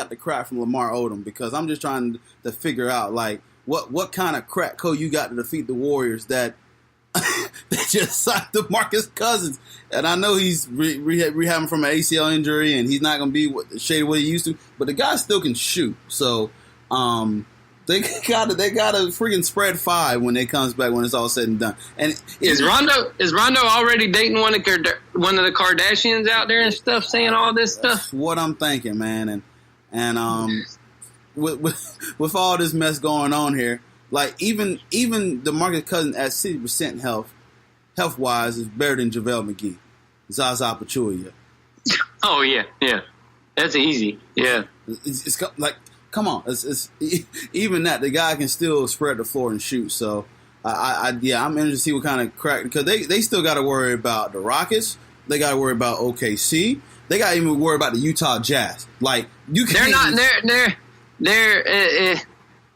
got the crack from Lamar Odom? Because I'm just trying to figure out, like, what kind of crack code you got to defeat the Warriors that they just signed DeMarcus Cousins. And I know he's rehabbing from an ACL injury, and he's not going to be what he used to, but the guy still can shoot. So they got to freaking spread 5 when it comes back, when it's all said and done. And is Rondo already dating one of the Kardashians out there and stuff, saying all this stuff? That's what I'm thinking, man. And with all this mess going on here, like even DeMarcus Cousins at 60% health wise is better than JaVale McGee, Zaza Pachulia. Oh yeah, that's easy. Yeah, it's like, come on, it's even that the guy can still spread the floor and shoot. So I'm interested to see what kind of crack, because they still got to worry about the Rockets. They got to worry about OKC. They got to even worry about the Utah Jazz. Like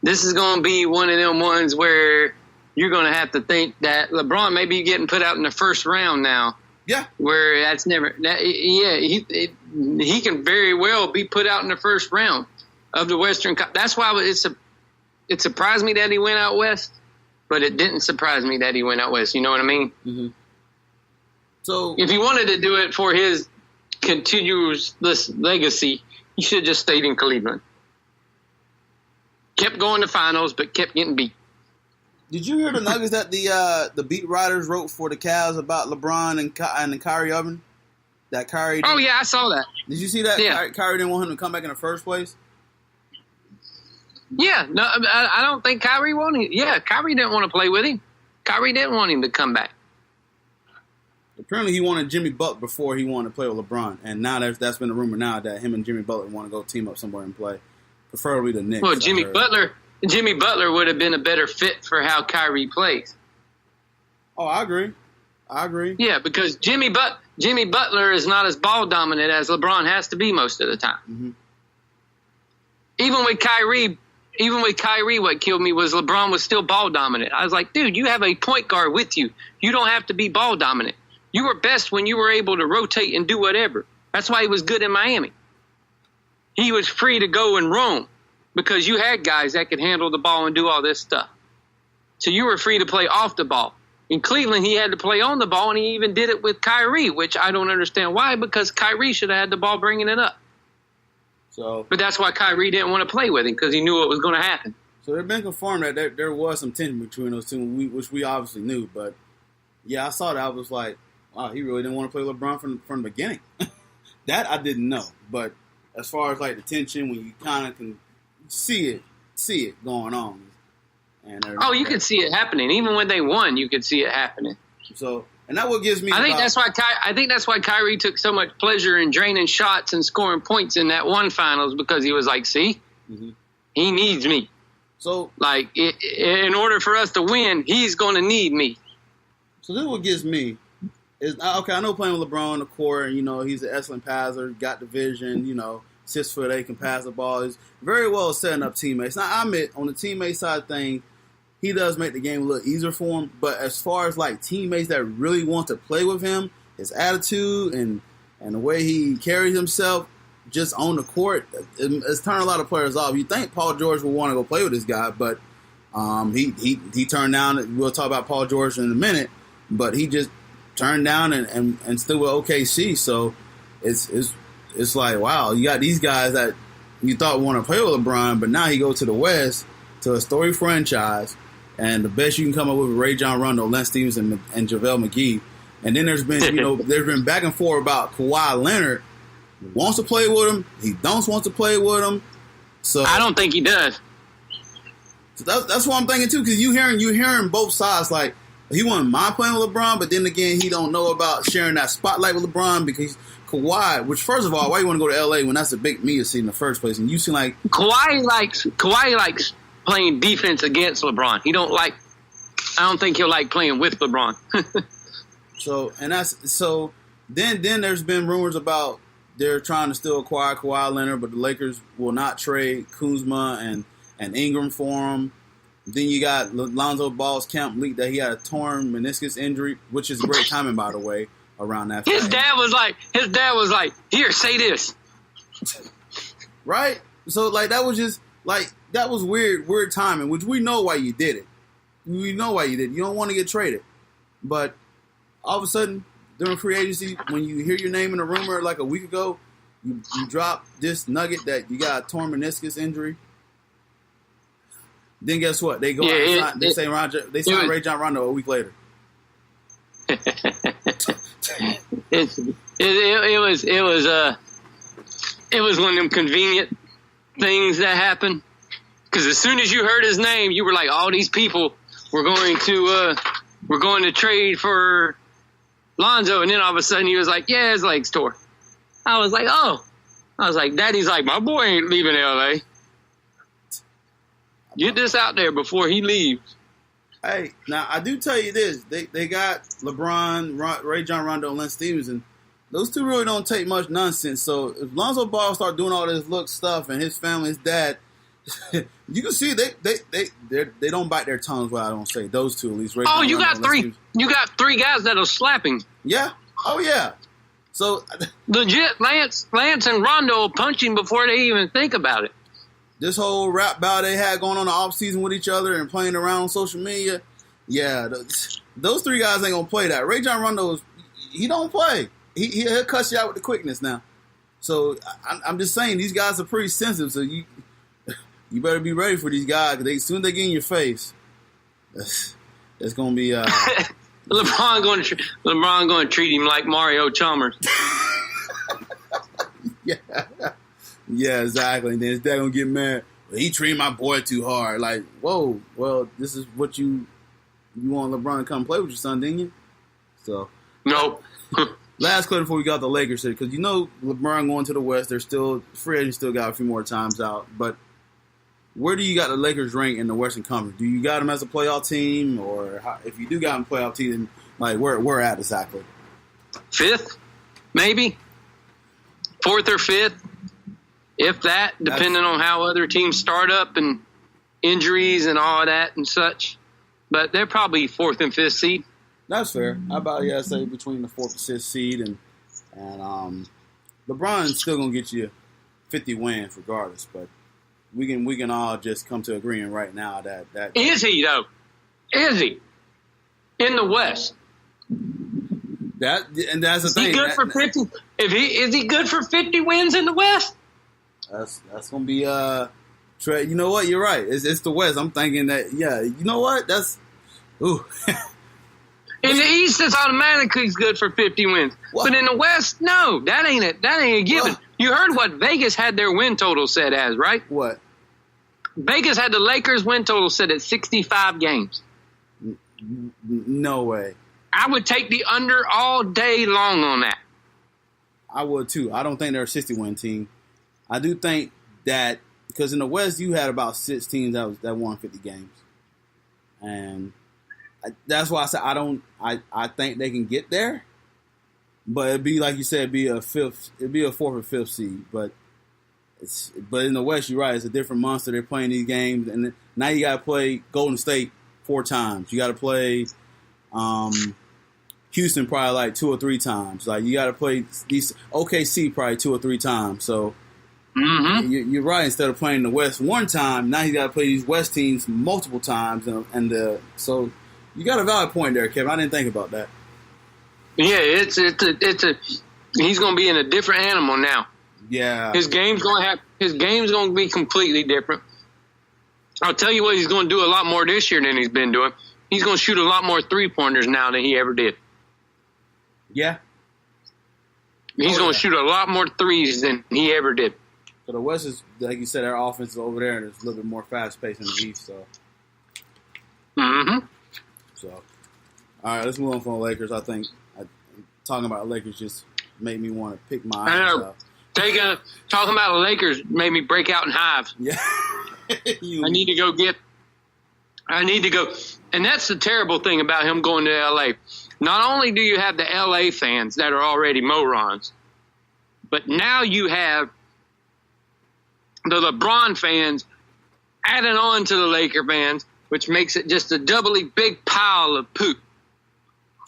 this is going to be one of them ones where you're going to have to think that LeBron may be getting put out in the first round now. Yeah. Where that's never – he can very well be put out in the first round of the Western – that's why it surprised me that he went out west, but it didn't surprise me that he went out west. You know what I mean? Mm-hmm. So if he wanted to do it for his continuous legacy, he should have just stayed in Cleveland. Kept going to finals, but kept getting beat. Did you hear the nuggets that the beat writers wrote for the Cavs about LeBron and Kyrie Irving? That Kyrie. Oh yeah, I saw that. Did you see that? Yeah. Kyrie didn't want him to come back in the first place. Yeah, no, I don't think Kyrie wanted. Yeah, Kyrie didn't want to play with him. Kyrie didn't want him to come back. Apparently, he wanted Jimmy Butler before he wanted to play with LeBron, and now that's been a rumor now that him and Jimmy Butler want to go team up somewhere and play. Preferably the Knicks. Well, Jimmy Butler would have been a better fit for how Kyrie plays. Oh, I agree. Yeah, because Jimmy Butler is not as ball dominant as LeBron has to be most of the time. Mm-hmm. Even with Kyrie, what killed me was LeBron was still ball dominant. I was like, dude, you have a point guard with you. You don't have to be ball dominant. You were best when you were able to rotate and do whatever. That's why he was good in Miami. He was free to go and roam because you had guys that could handle the ball and do all this stuff. So you were free to play off the ball. In Cleveland, he had to play on the ball, and he even did it with Kyrie, which I don't understand why, because Kyrie should have had the ball bringing it up. But that's why Kyrie didn't want to play with him, because he knew what was going to happen. So it's been confirmed that there was some tension between those two, which we obviously knew. But, yeah, I saw that. I was like, wow, he really didn't want to play LeBron from the beginning. That I didn't know. But as far as, like, the tension, when you kind of can see it going on. And you could see it happening. Even when they won, you could see it happening. So, and that what gives me. I think that's why Kyrie took so much pleasure in draining shots and scoring points in that one finals, because he was like, see, he needs me. So, like, in order for us to win, he's going to need me. So this is what gives me is, okay, I know playing with LeBron on the court, and he's an excellent passer, got the vision, 6'8", can pass the ball. He's very well setting up teammates. Now, I admit, on the teammate side of things, he does make the game a little easier for him. But as far as, like, teammates that really want to play with him, his attitude and the way he carries himself just on the court, it's turned a lot of players off. You think Paul George would want to go play with this guy, but he turned down. We'll talk about Paul George in a minute, but he just turned down and still with OKC. So it's like, wow, you got these guys that you thought want to play with LeBron, but now he goes to the West, to a storied franchise, and the best you can come up with Ray John Rondo, Lance Stevenson, and JaVale McGee. And then there's been, there's been back and forth about Kawhi Leonard. He wants to play with him. He don't want to play with him. So I don't think he does. So that's what I'm thinking too, because you hearing both sides. Like, he wouldn't mind playing with LeBron, but then again, he don't know about sharing that spotlight with LeBron, because Kawhi, which first of all, why you want to go to LA when that's a big media city in the first place? And you seem like Kawhi likes playing defense against LeBron. I don't think he'll like playing with LeBron. Then there's been rumors about they're trying to still acquire Kawhi Leonard, but the Lakers will not trade Kuzma and Ingram for him. Then you got Lonzo Ball's camp leak that he had a torn meniscus injury, which is great timing, by the way, around that. His dad was like, here, say this. Right? So like that was just like that was weird timing, which we know why you did it. We know why you did it. You don't want to get traded, but all of a sudden during free agency, when you hear your name in a rumor like a week ago, you drop this nugget that you got a torn meniscus injury. Then guess what? They go out and sign, they sign Rajon Rondo a week later. It was one of them convenient things that happened. Because as soon as you heard his name, you were like, all these people were going to trade for Lonzo, and then all of a sudden he was like, yeah, his leg's tore. I was like, oh. I was like, Daddy's like, my boy ain't leaving L.A. Get this out there before he leaves. Hey, now I do tell you this. They got LeBron, Rajon Rondo, and Lance Stevenson. Those two really don't take much nonsense. So if Lonzo Ball start doing all this look stuff and his family, his dad, you can see they don't bite their tongues. Well, I don't say those two at least. Oh, you got three. You got three guys that'll slap him. Yeah. Oh yeah. So legit, Lance and Rondo will punch him before they even think about it. This whole rap battle they had going on the offseason with each other and playing around on social media, yeah, those three guys ain't gonna play that. Rajon Rondo, he don't play. He'll cut you out with the quickness now. So I'm just saying these guys are pretty sensitive. So you better be ready for these guys because as soon as they get in your face, it's gonna be. LeBron going to treat him like Mario Chalmers. Yeah, exactly. And then his dad gonna get mad. Well, he treated my boy too hard. Like, whoa. Well, this is what you want LeBron to come play with your son, didn't you? So nope. Last question before we got the Lakers here, because you know LeBron going to the West. They're still free agents, still got a few more times out. But where do you got the Lakers rank in the Western Conference? Do you got them as a playoff team, or if you do got them playoff team, then like where at exactly? Fifth, maybe 4th or 5th, if that, depending on how other teams start up and injuries and all of that and such. But they're probably 4th and 5th seed. That's fair. I about say between the 4th and 6th seed, and LeBron's still gonna get you 50 wins regardless. But we can all just come to agreeing right now that is he though? Is he in the West? That's the thing. He good for 50? Is he good for 50 wins in the West? That's gonna be you know what? You're right. It's the West. I'm thinking that. Yeah. You know what? That's ooh. In the East, it's automatically good for 50 wins. What? But in the West, no, that ain't it. That ain't a given. What? You heard what Vegas had their win total set as, right? What? Vegas had the Lakers win total set at 65 games. No way. I would take the under all day long on that. I would too. I don't think they're a 60-win team. I do think that because in the West you had about 6 teams that won 50 games, and that's why I said I think they can get there, but it'd be like you said, it'd be a 4th or 5th seed. But in the West, you're right. It's a different monster. They're playing these games, and now you got to play Golden State 4 times. You got to play Houston probably like 2 or 3 times. Like you got to play these OKC probably 2 or 3 times. So you're right. Instead of playing the West one time, now you got to play these West teams multiple times, so you got a valid point there, Kevin. I didn't think about that. Yeah, it's he's going to be in a different animal now. Yeah, his game's going to be completely different. I'll tell you what, he's going to do a lot more this year than he's been doing. He's going to shoot a lot more 3-pointers now than he ever did. Yeah. He's going to shoot a lot more threes than he ever did. So the West is, like you said, our offense is over there, and it's a little bit more fast-paced in the East. So. So, all right, let's move on from the Lakers. I think talking about the Lakers just made me want to pick my eyes up. Talking about the Lakers made me break out in hives. Yeah. I need to go. And that's the terrible thing about him going to L.A. Not only do you have the L.A. fans that are already morons, but now you have the LeBron fans adding on to the Laker fans, which makes it just a doubly big pile of poop.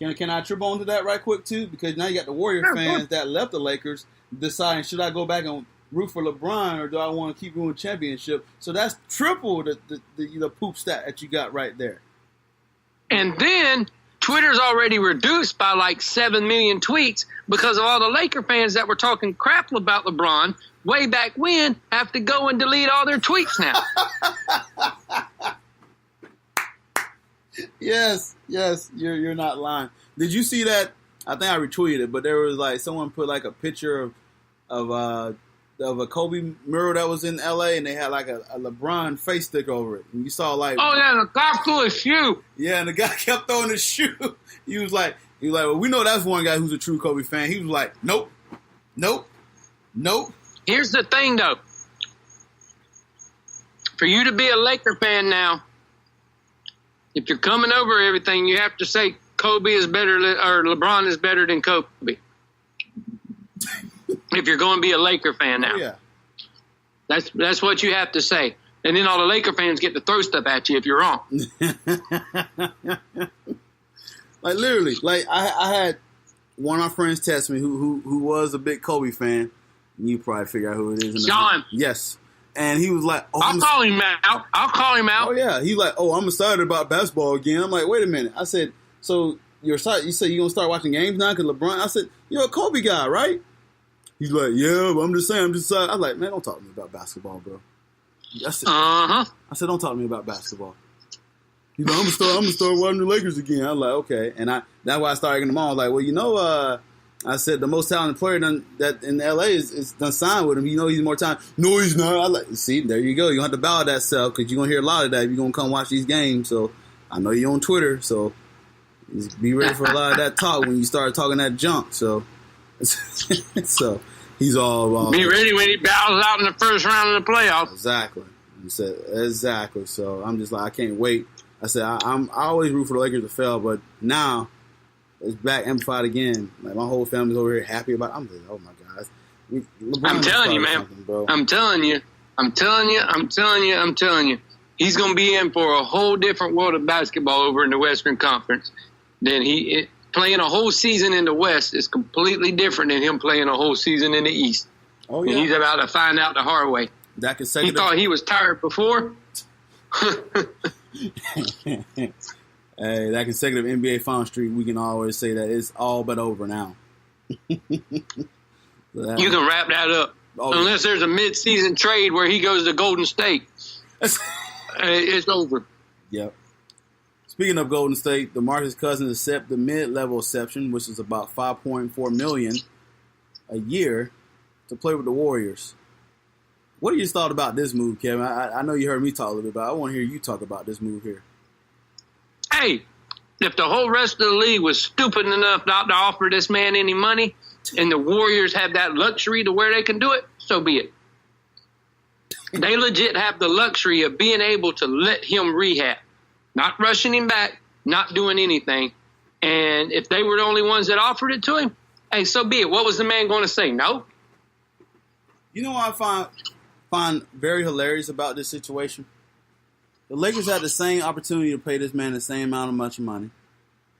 Can I trip on to that right quick, too? Because now you got the Warrior fans that left the Lakers deciding, should I go back and root for LeBron, or do I want to keep winning championship? So that's triple the poop stat that you got right there. And then Twitter's already reduced by like 7 million tweets because of all the Laker fans that were talking crap about LeBron way back when have to go and delete all their tweets now. Yes, you're not lying. Did you see that? I think I retweeted it, but there was like someone put like a picture of a Kobe mural that was in LA, and they had like a LeBron face stick over it, and you saw like, oh yeah, the guy threw his shoe. Yeah, and the guy kept throwing his shoe. He was like, well, we know that's one guy who's a true Kobe fan. He was like, nope. Here's the thing, though. For you to be a Laker fan now, if you're coming over everything, you have to say Kobe is better, or LeBron is better than Kobe. If you're going to be a Laker fan now. Yeah. That's what you have to say. And then all the Laker fans get to throw stuff at you if you're wrong. Like, literally, like I had one of my friends text me who was a big Kobe fan. You probably figure out who it is. Sean. Yes. And he was like, I'll call him out. Oh, yeah. He's like, I'm excited about basketball again. I'm like, wait a minute. I said, so you said you're going to start watching games now because LeBron? I said, you're a Kobe guy, right? He's like, yeah, but I'm just saying, I was like, man, don't talk to me about basketball, bro. I said, don't talk to me about basketball. He's like, I'm gonna start watching the Lakers again. I was like, okay. And that's why I started getting them all. I was like, well, you know, I said the most talented player that in LA is done signed with him. You know he's more talented. No, he's not. I like, see, there you go. You don't have to bow that self because you're going to hear a lot of that if you're going to come watch these games. So I know you're on Twitter, so just be ready for a lot of that talk when you start talking that junk. So he's all be ready when he bows out in the first round of the playoffs. Exactly. He said exactly. So I'm just like, I can't wait. I said I always root for the Lakers to fail, but now it's back amplified again. Like my whole family's over here happy about it. I'm like, oh my God. I'm telling you, man. I'm telling you. He's going to be in for a whole different world of basketball over in the Western Conference. Then playing a whole season in the West is completely different than him playing a whole season in the East. Oh yeah. And he's about to find out the hard way. That consecutive. He thought he was tired before. Hey, that consecutive NBA final streak, we can always say that it's all but over now. You can wrap that up. Unless there's a mid-season trade where he goes to Golden State. It's over. Yep. Speaking of Golden State, DeMarcus Cousins accepted the mid-level exception, which is about $5.4 million a year, to play with the Warriors. What are your thoughts about this move, Kevin? I know you heard me talk a little bit about it. I want to hear you talk about this move here. Hey, if the whole rest of the league was stupid enough not to offer this man any money, and the Warriors have that luxury to where they can do it, so be it. They legit have the luxury of being able to let him rehab, not rushing him back, not doing anything. And if they were the only ones that offered it to him, hey, so be it. What was the man going to say? No? You know what I find very hilarious about this situation? The Lakers had the same opportunity to pay this man the same amount of much money.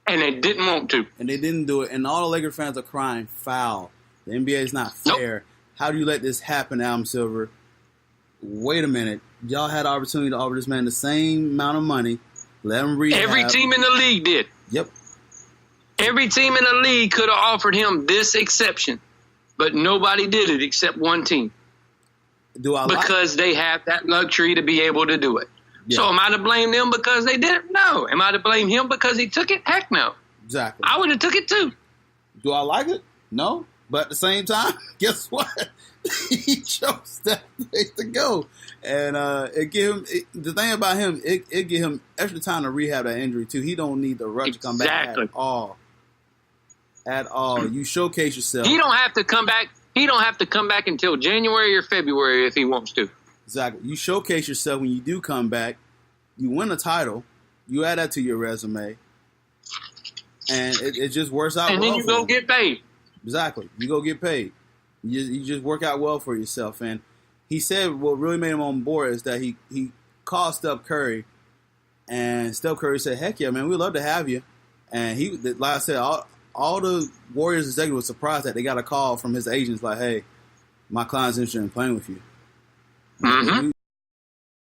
And they didn't want to. And they didn't do it. And all the Laker fans are crying foul. The NBA is not fair. Nope. How do you let this happen, Adam Silver? Wait a minute. Y'all had the opportunity to offer this man the same amount of money. Let him rehab. Every team in the league did. Yep. Every team in the league could have offered him this exception. But nobody did it except one team. Because they have that luxury to be able to do it. Yeah. So am I to blame them because they did it? No. Am I to blame him because he took it? Heck no. Exactly. I would have took it too. Do I like it? No. But at the same time, guess what? He chose that place to go. And the thing about him, it give him extra time to rehab that injury too. He don't need the rush to come back at all. At all. You showcase yourself. He don't have to come back. He don't have to come back until January or February if he wants to. Exactly. You showcase yourself when you do come back. You win a title. You add that to your resume. And it just works out well. And then you go get paid. Exactly. You go get paid. You just work out well for yourself. And he said what really made him on board is that he called Steph Curry. And Steph Curry said, heck yeah, man, we'd love to have you. And he, like I said, all the Warriors executives were surprised that they got a call from his agents like, hey, my client's interested in playing with you. Mm-hmm.